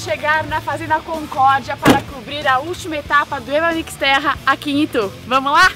chegar na Fazenda Concórdia para cobrir a última etapa do EMA Mixterra aqui em Itu. Vamos lá?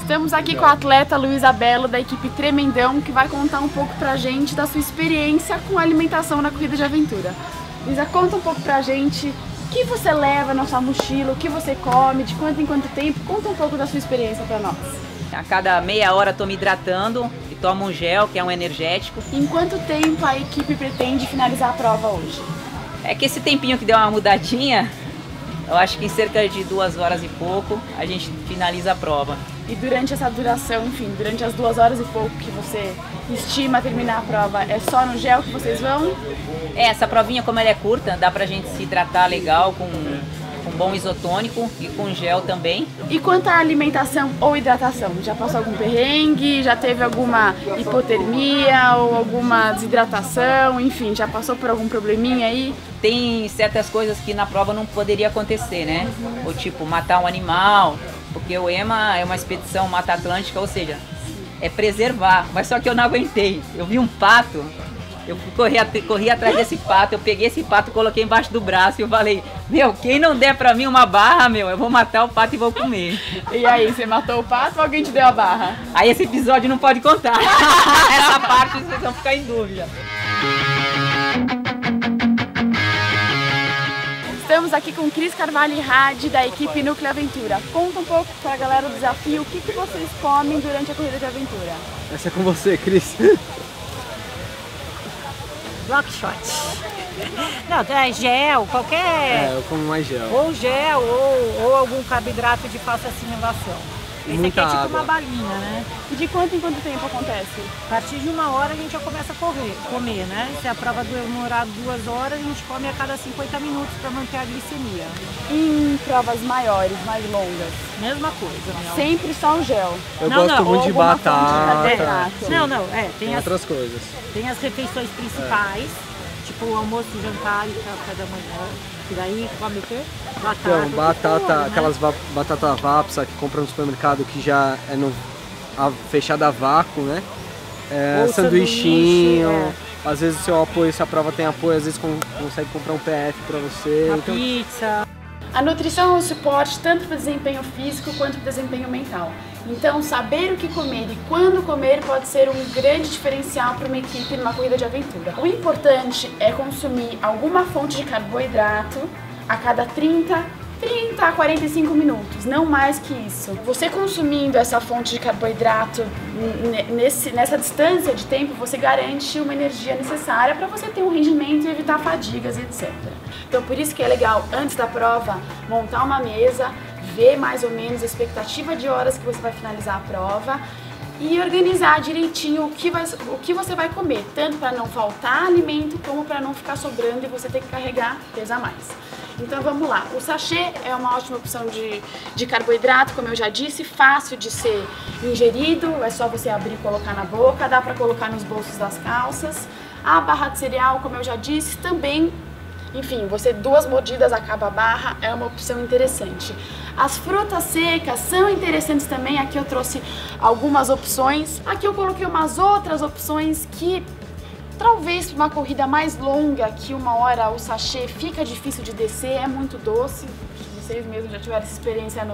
Estamos aqui com a atleta Luísa Belo, da equipe Tremendão, que vai contar um pouco pra gente da sua experiência com alimentação na corrida de aventura. Luísa, conta um pouco pra gente o que você leva na sua mochila, o que você come, de quanto em quanto tempo. Conta um pouco da sua experiência pra nós. A cada meia hora estou me hidratando e tomo um gel, que é um energético. Em quanto tempo a equipe pretende finalizar a prova hoje? É que esse tempinho que deu uma mudadinha, eu acho que em cerca de 2 horas e pouco a gente finaliza a prova. E durante essa duração, enfim, durante as 2 horas e pouco que você estima terminar a prova, é só no gel que vocês vão? Essa provinha, como ela é curta, dá pra gente se hidratar legal com bom isotônico e com gel também. E quanto à alimentação ou hidratação? Já passou algum perrengue? Já teve alguma hipotermia ou alguma desidratação? Enfim, já passou por algum probleminha aí? Tem certas coisas que na prova não poderia acontecer, né? Ou tipo, matar um animal, porque o EMA é uma expedição Mata Atlântica, ou seja, é preservar. Mas só que eu não aguentei. Eu vi um pato, eu corri atrás desse pato, eu peguei esse pato, coloquei embaixo do braço e eu falei, meu, quem não der pra mim uma barra, meu, eu vou matar o pato e vou comer. E aí, você matou o pato ou alguém te deu a barra? Aí esse episódio não pode contar. Essa parte vocês vão ficar em dúvida. Estamos aqui com Cris Carvalho e Rad, da equipe Núcleo Aventura. Conta um pouco pra galera do desafio, o que vocês comem durante a corrida de aventura? Essa é com você, Cris. Block shot. Não, é gel, qualquer... É, eu como mais gel. Ou gel, ou algum carboidrato de fácil assimilação. Esse Muita aqui é tipo água. uma balinha, né? E de quanto em quanto tempo acontece? A partir de 1 hora a gente já começa a comer, né? Se a prova demorar 2 horas, a gente come a cada 50 minutos para manter a glicemia. Em provas maiores, mais longas? Mesma coisa, meu. Sempre só o gel? Eu Não, gosto não, muito de alguma fonte de batata. carboidrato. Não, Tem outras coisas. tem as refeições principais, tipo o almoço, jantar e café da manhã. E daí come o quê? Batata. Então, batata, tudo, né? aquelas batata Vapsa que compra no supermercado que já é fechada a vácuo, né? Ou Sanduichinho. sanduíche, Às vezes o seu apoio, se a prova tem apoio, às vezes consegue comprar um PF pra você. Uma Então, pizza. A nutrição é um suporte tanto para o desempenho físico quanto para o desempenho mental. Então, saber o que comer e quando comer pode ser um grande diferencial para uma equipe numa corrida de aventura. O importante é consumir alguma fonte de carboidrato a cada 30 a 45 minutos, não mais que isso. Você consumindo essa fonte de carboidrato nessa distância de tempo, você garante uma energia necessária para você ter um rendimento e evitar fadigas, etc. Então, por isso que é legal, antes da prova, montar uma mesa, ver mais ou menos a expectativa de horas que você vai finalizar a prova e organizar direitinho o que você vai comer, tanto para não faltar alimento como para não ficar sobrando e você ter que carregar peso a mais. Então vamos lá, o sachê é uma ótima opção de carboidrato, como eu já disse, fácil de ser ingerido, é só você abrir e colocar na boca, dá para colocar nos bolsos das calças. A barra de cereal, como eu já disse, também, enfim, você 2 mordidas acaba a barra, é uma opção interessante. As frutas secas são interessantes também, aqui eu trouxe algumas opções, aqui eu coloquei umas outras opções que talvez para uma corrida mais longa, que 1 hora o sachê fica difícil de descer, é muito doce, vocês mesmos já tiveram essa experiência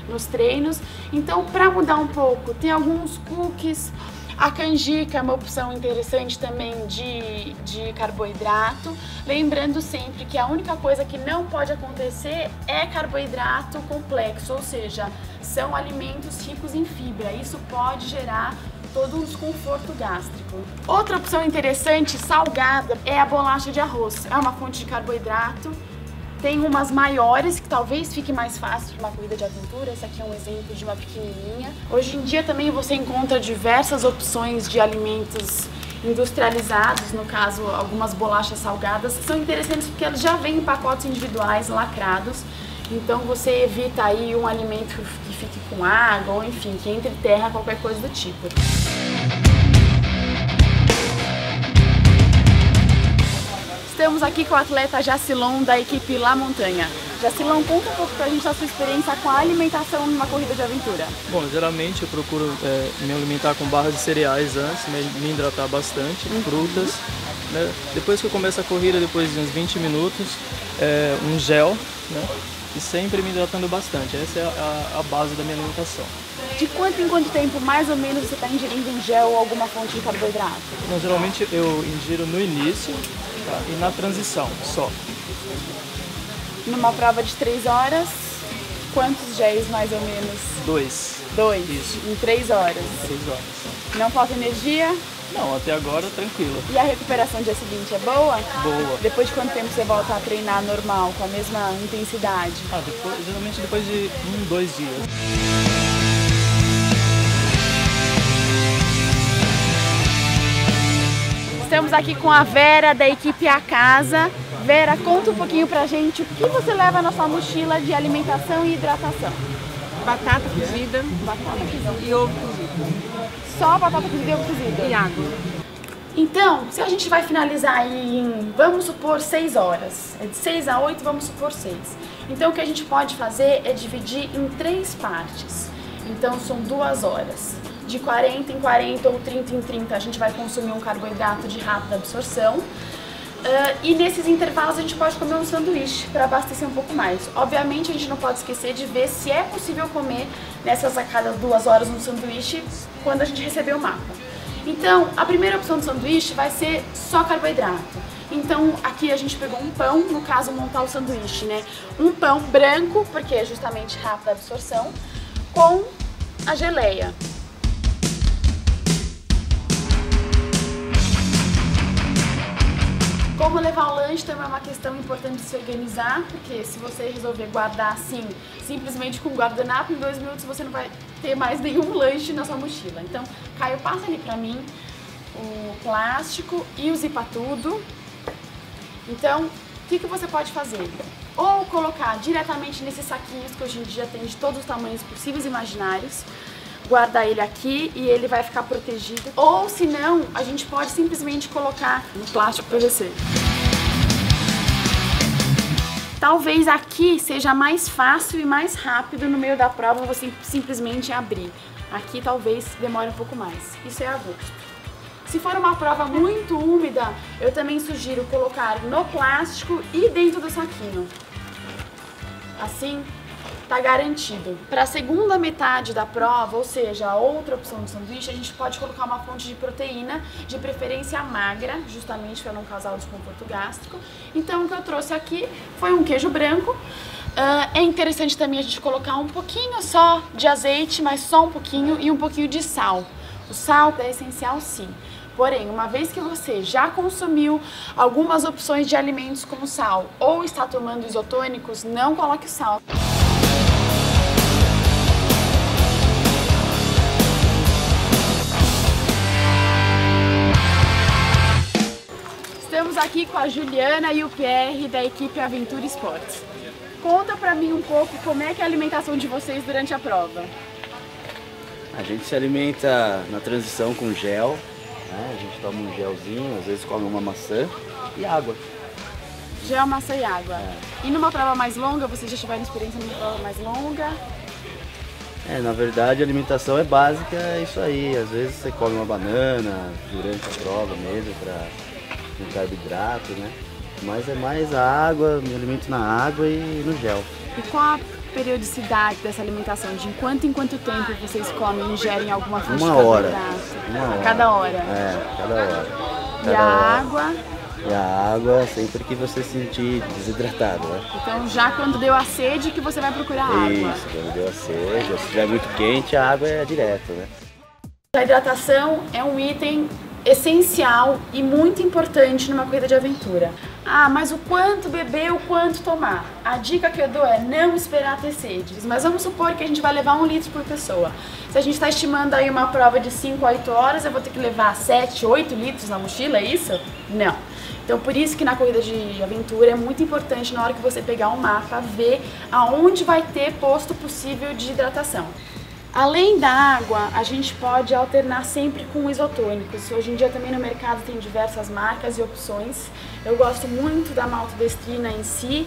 nos treinos. Então, para mudar um pouco, tem alguns cookies, a canjica é uma opção interessante também de carboidrato. Lembrando sempre que a única coisa que não pode acontecer é carboidrato complexo, ou seja, são alimentos ricos em fibra. Isso pode gerar todo um desconforto gástrico. Outra opção interessante, salgada, é a bolacha de arroz. É uma fonte de carboidrato. Tem umas maiores que talvez fique mais fácil para uma corrida de aventura. Essa aqui é um exemplo de uma pequenininha. Hoje em dia também você encontra diversas opções de alimentos industrializados, no caso algumas bolachas salgadas, que são interessantes porque elas já vêm em pacotes individuais lacrados. Então você evita aí um alimento que fique com água ou enfim, que entre terra, qualquer coisa do tipo. Estamos aqui com o atleta Jacilon da equipe La Montanha. Jacilon, conta um pouco pra gente a sua experiência com a alimentação numa corrida de aventura. Bom, geralmente eu procuro me alimentar com barras de cereais antes, me hidratar bastante, frutas. Né? Depois que eu começo a corrida, depois de uns 20 minutos, um gel, né? E sempre me hidratando bastante. Essa é a base da minha alimentação. De quanto em quanto tempo, mais ou menos, você está ingerindo um gel ou alguma fonte de carboidrato? Não, geralmente eu ingiro no início, tá? E na transição, só. Numa prova de 3 horas, quantos géis mais ou menos? 2. 2? Isso. Em 3 horas? 3 horas. Não falta energia? Não, até agora tranquilo. E a recuperação no dia seguinte é boa? Boa. Depois de quanto tempo você volta a treinar normal, com a mesma intensidade? Geralmente depois de 2 dias. Estamos aqui com a Vera da equipe A Casa. Vera, conta um pouquinho pra gente o que você leva na sua mochila de alimentação e hidratação. Batata cozida e ovo cozido. Só batata cozida e ovo cozido? E água. Então, se a gente vai finalizar aí em, vamos supor, 6 horas, de 6 a 8, vamos supor 6. Então, o que a gente pode fazer é dividir em 3 partes. Então, são 2 horas. De 40 em 40 ou 30 em 30, a gente vai consumir um carboidrato de rápida absorção. E nesses intervalos a gente pode comer um sanduíche para abastecer um pouco mais. Obviamente, a gente não pode esquecer de ver se é possível comer nessas a cada 2 horas um sanduíche quando a gente receber o mapa. Então, a primeira opção do sanduíche vai ser só carboidrato. Então, aqui a gente pegou um pão, no caso, montar o sanduíche, né? Um pão branco, porque é justamente rápida absorção, com a geleia. Como levar o lanche também é uma questão importante de se organizar, porque se você resolver guardar assim, simplesmente com guardanapo, em 2 minutos você não vai ter mais nenhum lanche na sua mochila. Então, Caio, passa ali pra mim o plástico e o zipa-tudo. Então, o que você pode fazer? Ou colocar diretamente nesses saquinhos que hoje em dia tem de todos os tamanhos possíveis e imaginários, guardar ele aqui e ele vai ficar protegido. Ou se não, a gente pode simplesmente colocar no plástico PVC. Talvez aqui seja mais fácil e mais rápido no meio da prova você simplesmente abrir. Aqui talvez demore um pouco mais. Isso é a gosto. Se for uma prova muito úmida, eu também sugiro colocar no plástico e dentro do saquinho. Assim, tá garantido. Para a segunda metade da prova, ou seja, a outra opção do sanduíche, a gente pode colocar uma fonte de proteína, de preferência magra, justamente para não causar o desconforto gástrico. Então, o que eu trouxe aqui foi um queijo branco. É interessante também a gente colocar um pouquinho só de azeite, mas só um pouquinho, e um pouquinho de sal. O sal é essencial, sim. Porém, uma vez que você já consumiu algumas opções de alimentos com sal ou está tomando isotônicos, não coloque o sal. Estamos aqui com a Juliana e o Pierre da equipe Aventura Esportes. Conta pra mim um pouco como é que é a alimentação de vocês durante a prova. A gente se alimenta na transição com gel, né? A gente toma um gelzinho, às vezes come uma maçã e água. Gel, maçã e água. E numa prova mais longa, vocês já tiveram experiência numa prova mais longa? Na verdade a alimentação é básica, é isso aí. Às vezes você come uma banana durante a prova mesmo, para um carboidrato, né? Mas é mais a água, me alimento na água e no gel. E qual a periodicidade dessa alimentação? De quanto em quanto tempo vocês comem e ingerem alguma fonte de carboidrato? Uma hora. A cada hora? Cada hora. E a água? E a água sempre que você se sentir desidratado, né? Então já quando deu a sede que você vai procurar água? Isso, quando deu a sede, ou se estiver muito quente, a água é direto, né? A hidratação é um item essencial e muito importante numa corrida de aventura. Ah, mas o quanto beber, o quanto tomar? A dica que eu dou é não esperar ter sede. Mas vamos supor que a gente vai levar 1 litro por pessoa. Se a gente está estimando aí uma prova de 5 a 8 horas, eu vou ter que levar 7, 8 litros na mochila, é isso? Não. Então por isso que na corrida de aventura é muito importante na hora que você pegar um mapa, ver aonde vai ter posto possível de hidratação. Além da água, a gente pode alternar sempre com isotônicos. Hoje em dia também no mercado tem diversas marcas e opções. Eu gosto muito da maltodestrina em si,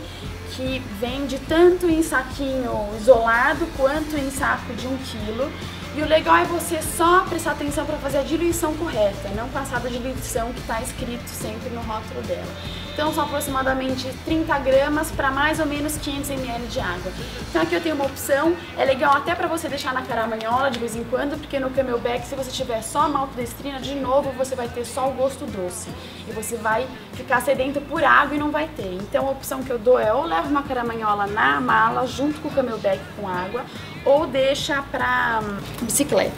que vende tanto em saquinho isolado quanto em saco de 1 kg. E o legal é você só prestar atenção para fazer a diluição correta, não passar da diluição que está escrito sempre no rótulo dela. Então são aproximadamente 30 gramas para mais ou menos 500 ml de água. Então aqui eu tenho uma opção, é legal até para você deixar na caramanhola de vez em quando, porque no Camelback, se você tiver só maltodestrina, de novo você vai ter só o gosto doce. E você vai ficar sedento por água e não vai ter. Então a opção que eu dou é ou levo uma caramanhola na mala junto com o Camelback com água, ou deixa pra bicicleta.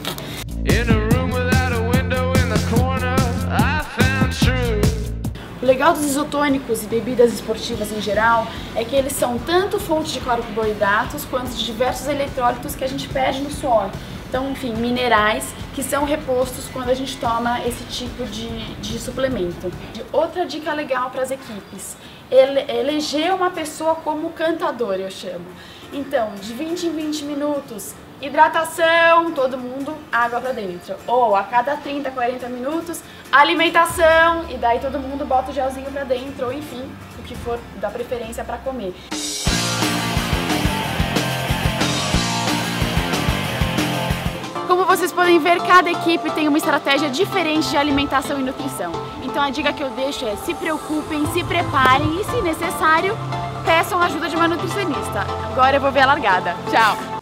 O legal dos isotônicos e bebidas esportivas em geral é que eles são tanto fonte de carboidratos quanto de diversos eletrólitos que a gente perde no suor. Então, enfim, minerais que são repostos quando a gente toma esse tipo de suplemento. Outra dica legal para as equipes, eleger uma pessoa como cantador, eu chamo. Então, de 20 em 20 minutos, hidratação, todo mundo, água pra dentro. Ou a cada 30, 40 minutos, alimentação, e daí todo mundo bota o gelzinho pra dentro, ou enfim, o que for da preferência pra comer. Como vocês podem ver, cada equipe tem uma estratégia diferente de alimentação e nutrição. Então a dica que eu deixo é: se preocupem, se preparem e, se necessário, peçam ajuda de uma nutricionista. Agora eu vou ver a largada. Tchau!